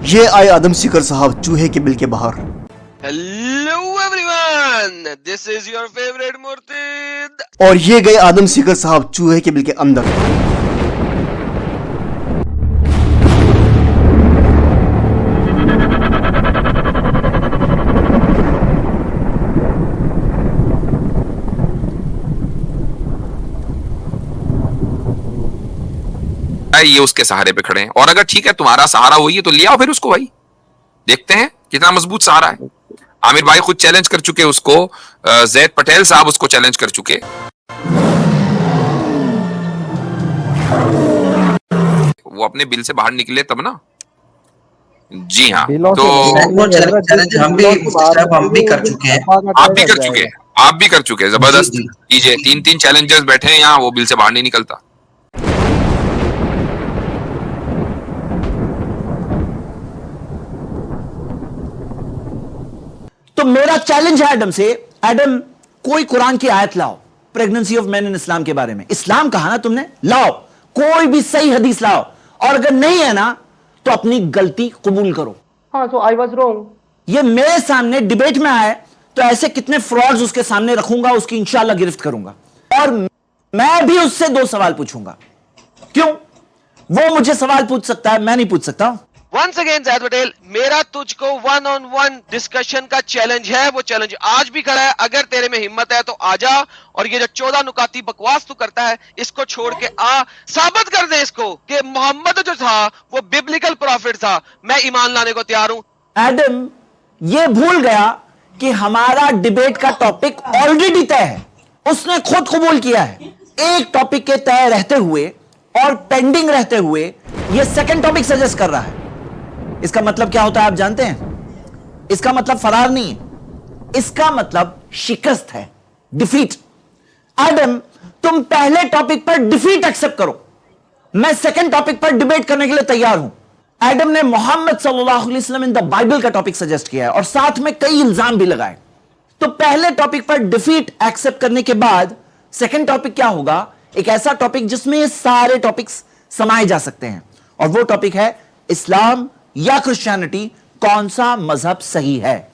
ये आए आदम सीकर साहब चूहे के बिल के बाहर। Hello everyone, this is your favourite मुर्तिद। और ये गए आदम सीकर साहब चूहे के बिल के अंदर। ये उसके सहारे पे खड़े हैं, और अगर ठीक है तुम्हारा सहारा वही है तो ले आओ फिर उसको भाई, देखते हैं कितना मजबूत सहारा है। आमिर भाई खुद चैलेंज कर चुके उसको, जैद पटेल साहब उसको चैलेंज कर चुके। वो अपने बिल से बाहर निकले तब ना। जी हाँ, तो चैलेंज हम भी कर चुके हैं। आप भी कर चुके हैं, आप भी कर चुके हैं। जबरदस्त कीजिए, 3-3 चैलेंजर्स बैठे हैं यहाँ, वो बिल से बाहर नहीं निकलता। तो मेरा चैलेंज है एडम से, एडम कोई कुरान की आयत लाओ प्रेगनेंसी ऑफ मैन इन इस्लाम के बारे में। इस्लाम कहा ना तुमने, लाओ कोई भी सही हदीस लाओ, और अगर नहीं है ना तो अपनी गलती कबूल करो। हाँ, so I was wrong। ये मेरे सामने डिबेट में आए तो ऐसे कितने फ्रॉड्स उसके सामने रखूंगा, उसकी इंशाल्लाह गिरफ्त करूंगा, और मैं भी उससे 2 सवाल पूछूंगा। क्यों? वो मुझे सवाल पूछ सकता है, मैं नहीं पूछ सकता। वंस अगेन जैद पटेल, मेरा तुझको 1-on-1 डिस्कशन का चैलेंज है। वो चैलेंज आज भी खड़ा है। अगर तेरे में हिम्मत है तो आजा, और ये जो 14 नुकाती बकवास तू करता है इसको छोड़ के आ, साबित कर दे इसको कि मोहम्मद जो था वो बिब्लिकल प्रॉफिट था। मैं ईमान लाने को तैयार हूं। एडम ये भूल गया कि हमारा डिबेट का टॉपिक ऑलरेडी तय है, उसने खुद कबूल किया है। एक टॉपिक के तय रहते हुए और पेंडिंग रहते हुए ये सेकंड टॉपिक सजेस्ट कर रहा है। इसका मतलब क्या होता है आप जानते हैं? इसका मतलब फरार नहीं है, इसका मतलब शिकस्त है, डिफीट। एडम तुम पहले टॉपिक पर डिफीट एक्सेप्ट करो, मैं सेकंड टॉपिक पर डिबेट करने के लिए तैयार हूं। एडम ने मोहम्मद सल्लल्लाहु अलैहि वसल्लम इन द बाइबल का टॉपिक सजेस्ट किया है और साथ में कई इल्जाम भी लगाए। तो पहले टॉपिक पर डिफीट एक्सेप्ट करने के बाद सेकंड टॉपिक क्या होगा? एक ऐसा टॉपिक जिसमें ये सारे टॉपिक्स समाये जा सकते हैं, और वो टॉपिक है इस्लाम या क्रिश्चियनिटी, कौन सा मजहब सही है।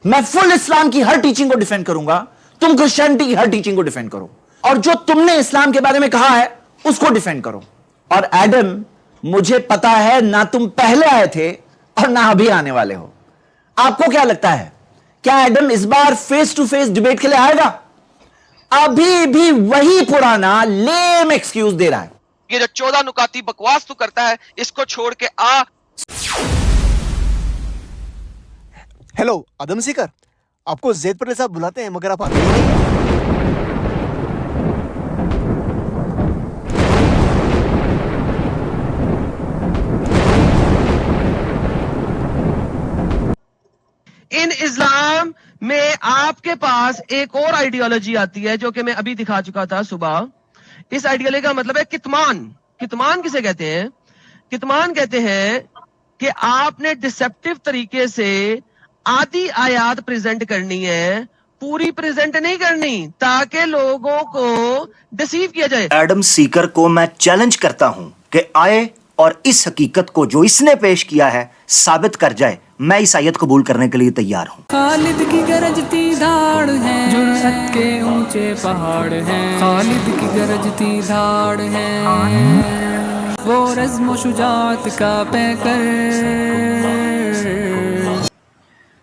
मैं फुल इस्लाम की हर टीचिंग को डिफेंड करूंगा, तुम क्रिश्चियनिटी की हर टीचिंग को डिफेंड करो, और जो तुमने इस्लाम के बारे में कहा है उसको डिफेंड करो। और एडम मुझे पता है ना तुम पहले आए थे और ना अभी आने वाले हो। आपको क्या लगता है, क्या एडम इस बार फेस टू फेस डिबेट के लिए आएगा? अभी भी वही पुराना लेम एक्सक्यूज दे रहा है। ये जो 14 नुकाती बकवास तू करता है इसको छोड़ के आ। हेलो आदम सीकर, आपको जैद पटेल साहब बुलाते हैं मगर आप आते ही नहीं। इन इस्लाम में आपके पास एक और आइडियोलॉजी आती है जो कि मैं अभी दिखा चुका था सुबह। इस आइडियोलॉजी का मतलब है कितमान। कितमान किसे कहते हैं? कितमान कहते हैं कि आपने डिसेप्टिव तरीके से आधी आयात प्रेजेंट करनी है, पूरी प्रेजेंट नहीं करनी, ताकि लोगों को डिसीव किया जाए। एडम सीकर को मैं चैलेंज करता हूं कि आए और इस हकीकत को जो इसने पेश किया है साबित कर जाए। मैं इस आयत कबूल करने के लिए तैयार हूं। खालिद की गरजती धाड़ है, जुर्रत के ऊंचे पहाड़ हैं। खालिद की गरजती धाड़ है, वो रज़्म शुजाअत का पैकर।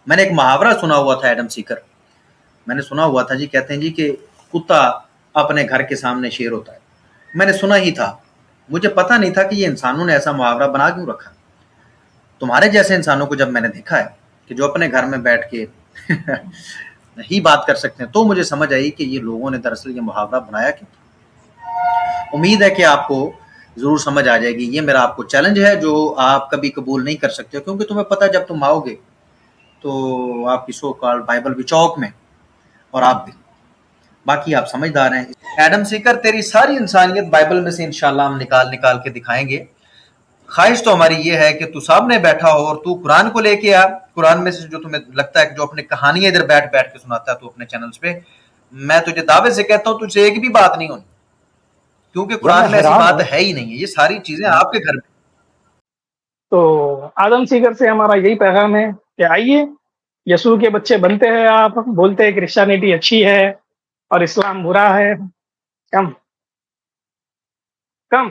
मैंने एक मुहावरा सुना हुआ था एडम सीकर, मैंने सुना हुआ था जी, कहते हैं जी कि कुत्ता अपने घर के सामने शेर होता है। मैंने सुना ही था, मुझे पता नहीं था कि ये इंसानों ने ऐसा मुहावरा बना क्यों रखा। तुम्हारे जैसे इंसानों को जब मैंने देखा है कि जो अपने घर में बैठ के ही बात कर सकते हैं, तो मुझे समझ आई कि ये लोगों ने दरअसल ये मुहावरा बनाया क्यों। उम्मीद है कि आपको जरूर समझ आ जाएगी। ये मेरा आपको चैलेंज है जो आप कभी कबूल नहीं कर सकते हो, क्योंकि तुम्हें पता है जब तुम आओगे तो आपकी सो कॉल्ड बाइबल भी चौक में, और आप भी, बाकी आप समझदार हैं। एडम सीकर, तेरी सारी इंसानियत बाइबल में से इंशाल्लाह हम निकाल निकाल के दिखाएंगे। ख्वाहिश तो हमारी ये है कि तू सामने बैठा हो और तू कुरान को लेके आ। कुरान में से जो तुम्हें लगता है कि जो अपने कहानियां इधर बैठ बैठ के सुनाता है तू अपने चैनल्स पे, मैं तुझे दावे से कहता हूँ तुझसे एक भी बात नहीं होनी, क्योंकि कुरान में ऐसी बात है ही नहीं है। ये सारी चीजें आपके घर में तो आदम सीकर से हमारा यही पैगाम है कि आइए, यसू के बच्चे बनते हैं, आप बोलते हैं क्रिश्चियनिटी अच्छी है और इस्लाम बुरा है, come come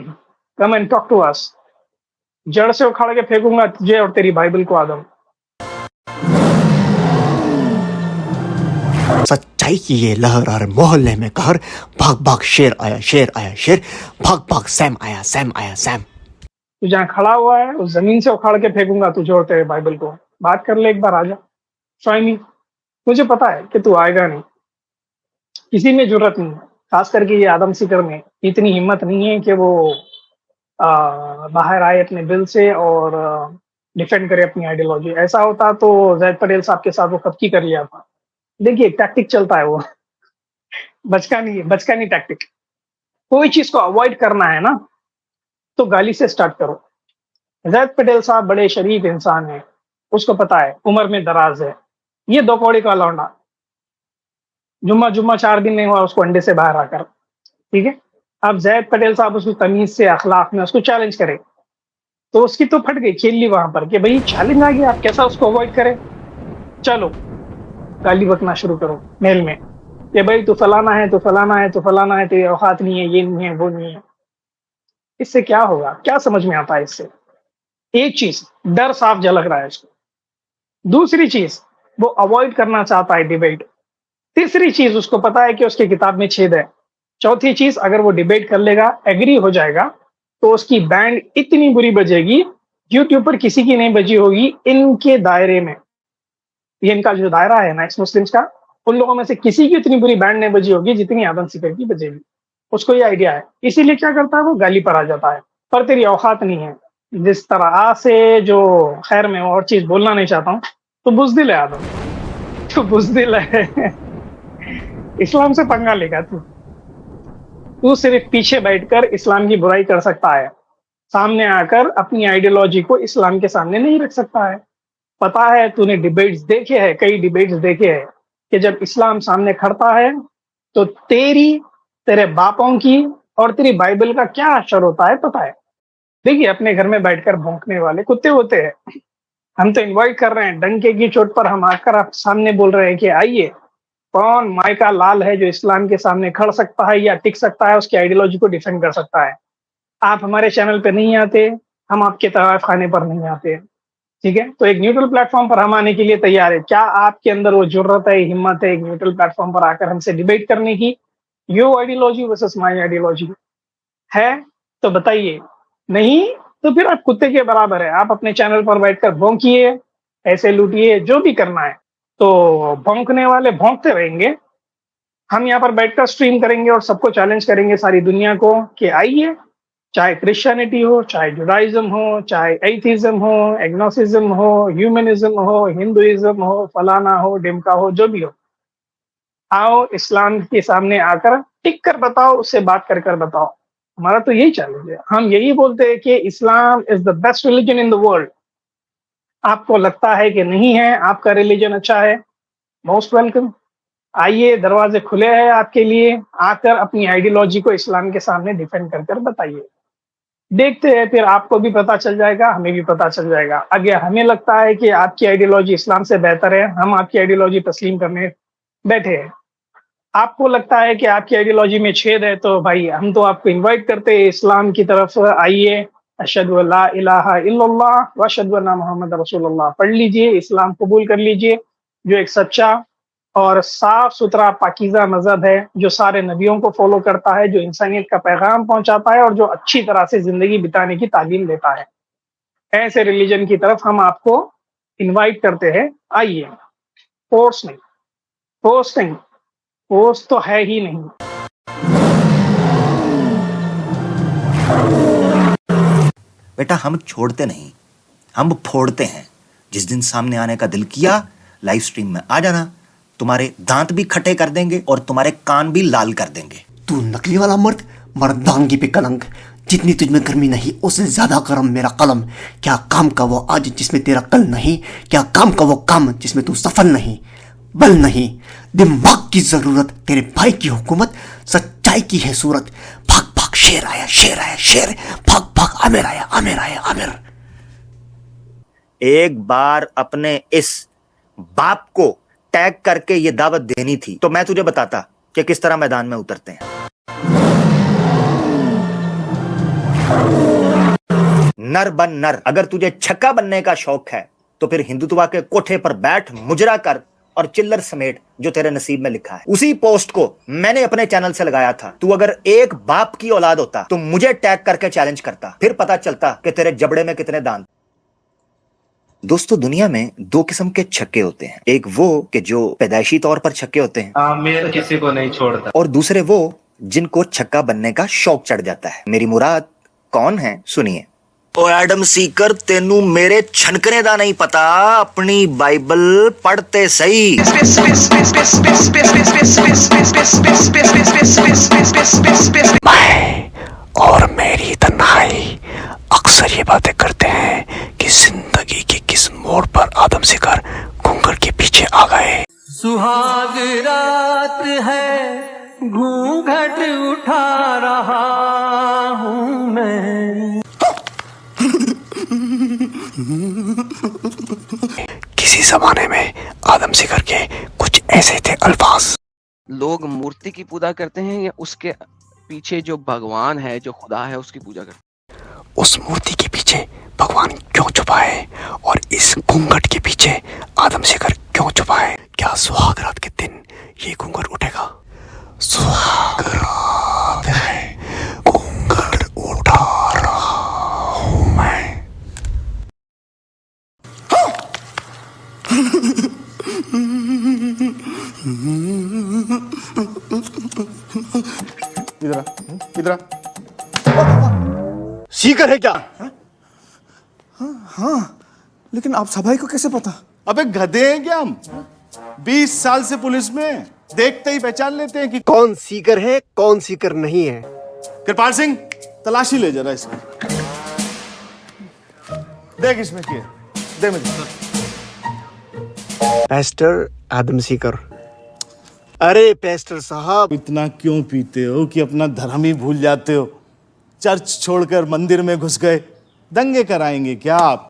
come and talk to us. जड़ से उखाड़ के फेंकूंगा तुझे और तेरी बाइबल को आदम। सच्चाई की ये लहर और मोहल्ले में कहर, भाग भाग शेर आया शेर आया शेर, भाग भाग सैम आया सैम आया सैम। तू जहाँ खड़ा हुआ है उस जमीन से उखाड़ के फेंकूंगा तुझे और तेरे बाइबल को। बात कर ले एक बार, आजा स्वामी। मुझे पता है कि तू आएगा नहीं, किसी में जरूरत नहीं है, खास करके ये आदम सीकर में इतनी हिम्मत नहीं है कि वो बाहर आए अपने दिल से और डिफेंड करे अपनी आइडियोलॉजी। ऐसा होता तो जैद पटेल साहब के साथ वो कब की कर लिया था। देखिए टैक्टिक चलता है वो बचकानी टैक्टिक। कोई चीज को अवॉइड करना है ना तो गाली से स्टार्ट करो। जैद पटेल साहब बड़े शरीफ इंसान है, उसको पता है उम्र में दराज है। ये 2 कौड़ी का लौंडा, जुम्मा 4 दिन नहीं हुआ उसको अंडे से बाहर आकर, ठीक है। अब जैद पटेल साहब उसको तमीज से अखलाक में उसको चैलेंज करे तो उसकी तो फट गई खेल ली वहां पर कि भाई चैलेंज आ गया, आप कैसा उसको अवॉइड करें। चलो गाली बकना शुरू करो मेल में कि भाई तू फलाना है, तू फलाना है, तू फलाना है, तेरी औकात नहीं है, ये नहीं है, वो नहीं है। इससे क्या होगा, क्या समझ में आता है इससे? एक चीज, डर साफ झलक रहा है इसको। दूसरी चीज, वो अवॉइड करना चाहता है डिबेट। तीसरी चीज, उसको पता है कि उसकी किताब में छेद है। चौथी चीज, अगर वो डिबेट कर लेगा, एग्री हो जाएगा, तो उसकी बैंड इतनी बुरी बजेगी यूट्यूब पर किसी की नहीं बजी होगी इनके दायरे में। ये इनका जो दायरा है ना एक्स मुस्लिम्स का, उन लोगों में से किसी की इतनी बुरी बैंड नहीं बजी होगी जितनी आदम सीकर की बजेगी। उसको ये आइडिया है, इसीलिए क्या करता है वो गाली पर आ जाता है। पर तेरी औकात नहीं है। जिस तरह से जो, खैर मैं और चीज बोलना नहीं चाहता हूँ, तो बुज़दिल है आदम, तो बुज़दिल है। इस्लाम से पंगा लेगा तू सिर्फ पीछे बैठकर इस्लाम की बुराई कर सकता है, सामने आकर अपनी आइडियोलॉजी को इस्लाम के सामने नहीं रख सकता है। पता है, तूने डिबेट्स देखे हैं, कई डिबेट्स देखे हैं कि जब इस्लाम सामने खड़ता है तो तेरे बापों की और तेरी बाइबल का क्या असर होता है पता है। देखिए अपने घर में बैठकर भौंकने वाले कुत्ते होते हैं, हम तो इनवाइट कर रहे हैं, डंके की चोट पर हम आकर आप सामने बोल रहे हैं कि आइए, कौन मायका लाल है जो इस्लाम के सामने खड़ सकता है या टिक सकता है, उसकी आइडियोलॉजी को डिफेंड कर सकता है। आप हमारे चैनल पे नहीं आते, हम आपके तवाफ खाने पर नहीं आते, ठीक है। तो एक न्यूट्रल प्लेटफॉर्म पर हम आने के लिए तैयार है। क्या आपके अंदर वो जुर्रत है, हिम्मत है एक न्यूट्रल प्लेटफॉर्म पर आकर हमसे डिबेट करने की? Your ideology versus my ideology है तो बताइए, नहीं तो फिर आप कुत्ते के बराबर है। आप अपने चैनल पर बैठकर भौंकिए, ऐसे लूटिए, जो भी करना है। तो भौंकने वाले भौंकते रहेंगे, हम यहाँ पर बैठकर स्ट्रीम करेंगे और सबको चैलेंज करेंगे, सारी दुनिया को, कि आइए, चाहे क्रिश्चियनिटी हो, चाहे जुडाइज्म हो, चाहे एथिज्म हो, एग्नोसिज्म हो, ह्यूमनिज्म हो, हिंदुइज्म हो, फलाना हो, डिमका हो, जो भी हो, आओ इस्लाम के सामने आकर टिक कर बताओ, उससे बात कर बताओ। हमारा तो यही चैलेंज है। हम यही बोलते हैं कि Islam is the best religion in the world. आपको लगता है कि नहीं है, आपका रिलीजन अच्छा है, मोस्ट वेलकम, आइए, दरवाजे खुले हैं आपके लिए। आकर अपनी आइडियोलॉजी को इस्लाम के सामने डिफेंड कर बताइए। देखते हैं, फिर आपको भी पता चल जाएगा, हमें भी पता चल जाएगा। अगर हमें लगता है कि आपकी आइडियोलॉजी इस्लाम से बेहतर है, हम आपकी आइडियोलॉजी तस्लीम करने बैठे हैं। आपको लगता है कि आपकी आइडियोलॉजी में छेद है, तो भाई हम तो आपको इनवाइट करते हैं इस्लाम की तरफ, आइए, अशहदु अल्ला इलाहा इल्लल्लाह व अशहदु अन्ना मुहम्मद रसूलुल्लाह पढ़ लीजिए, इस्लाम कबूल कर लीजिए, जो एक सच्चा और साफ सुथरा पाकीज़ा मजहब है, जो सारे नबियों को फॉलो करता है, जो इंसानियत का पैगाम पहुंचाता है और जो अच्छी तरह से जिंदगी बिताने की तालीम देता है। ऐसे रिलीजन की तरफ हम आपको इनवाइट करते हैं, आइए। फोर्स नहीं, फोर्स तो है ही नहीं। बेटा हम छोड़ते नहीं, हम फोड़ते हैं। जिस दिन सामने आने का दिल किया, लाइव स्ट्रीम में आ जाना, तुम्हारे दांत भी खट्टे कर देंगे और तुम्हारे कान भी लाल कर देंगे। तू नकली वाला मर्द, मर्दांगी पे कलंक, जितनी तुझमें गर्मी नहीं उससे ज्यादा गर्म मेरा कलम। क्या काम का वो आज जिसमें तेरा कल नहीं, क्या काम का वो काम जिसमें तू सफल नहीं, बल नहीं, दिमाग की जरूरत, तेरे भाई की हुकूमत, सच्चाई की है सूरत। भाग भाग शेर आया शेर, भाग भाग आमिर आया आमिर। एक बार अपने इस बाप को टैग करके ये दावत देनी थी तो मैं तुझे बताता कि किस तरह मैदान में उतरते हैं। नर बन नर। अगर तुझे छक्का बनने का शौक है तो फिर हिंदुत्व के कोठे पर बैठ, मुजरा कर और चिल्लर समेट जो तेरे नसीब में लिखा है। उसी पोस्ट को मैंने अपने चैनल से लगाया था। तू अगर एक बाप की औलाद होता तो मुझे टैग करके चैलेंज करता, फिर पता चलता कि तेरे जबड़े में कितने दांत। दोस्तों, दुनिया में दो किस्म के छक्के होते हैं। एक वो कि जो पैदाइशी तौर पर छक्के होते हैं, मैं किसी को नहीं छोड़ता, और दूसरे वो जिनको छक्का बनने का शौक चढ़ जाता है। मेरी मुराद कौन है, सुनिए। ओ एडम सीकर, तेनू मेरे छनकने दा नहीं पता, अपनी बाइबल पढ़ते सही। मैं और मेरी तन्हाई अक्सर ये बातें करते हैं कि जिंदगी के किस मोड़ पर आदम सीकर घूंघट के पीछे आ गए। सुहाग रात है, घूंघट उठा रहा हूँ मैं। किसी जमाने में आदम सीकर के कुछ ऐसे थे अल्फाज। लोग मूर्ति की पूजा करते हैं या उसके पीछे जो भगवान है, जो खुदा है, उसकी पूजा करते हैं? उस मूर्ति के पीछे भगवान क्यों छुपा है और इस घूंघट के पीछे आदम सीकर क्यों छुपा है? क्या सुहाग रात के दिन ये घूंघट उठेगा? सुहाग रात है, घूंघट उठा रहा हूं मैं। इधर सीकर है क्या? हाँ, लेकिन आप सभाई को कैसे पता? अबे गधे हैं क्या हम? 20 साल से पुलिस में, देखते ही पहचान लेते हैं कि कौन सीकर है, कौन सीकर नहीं है। कृपाल सिंह, तलाशी ले जरा इसकी, देख इसमें क्या है, दे मुझे। पेस्टर आदम सीकर। अरे पेस्टर साहब, इतना क्यों पीते हो कि अपना धर्म ही भूल जाते हो? चर्च छोड़कर मंदिर में घुस गए, दंगे कराएंगे क्या आप?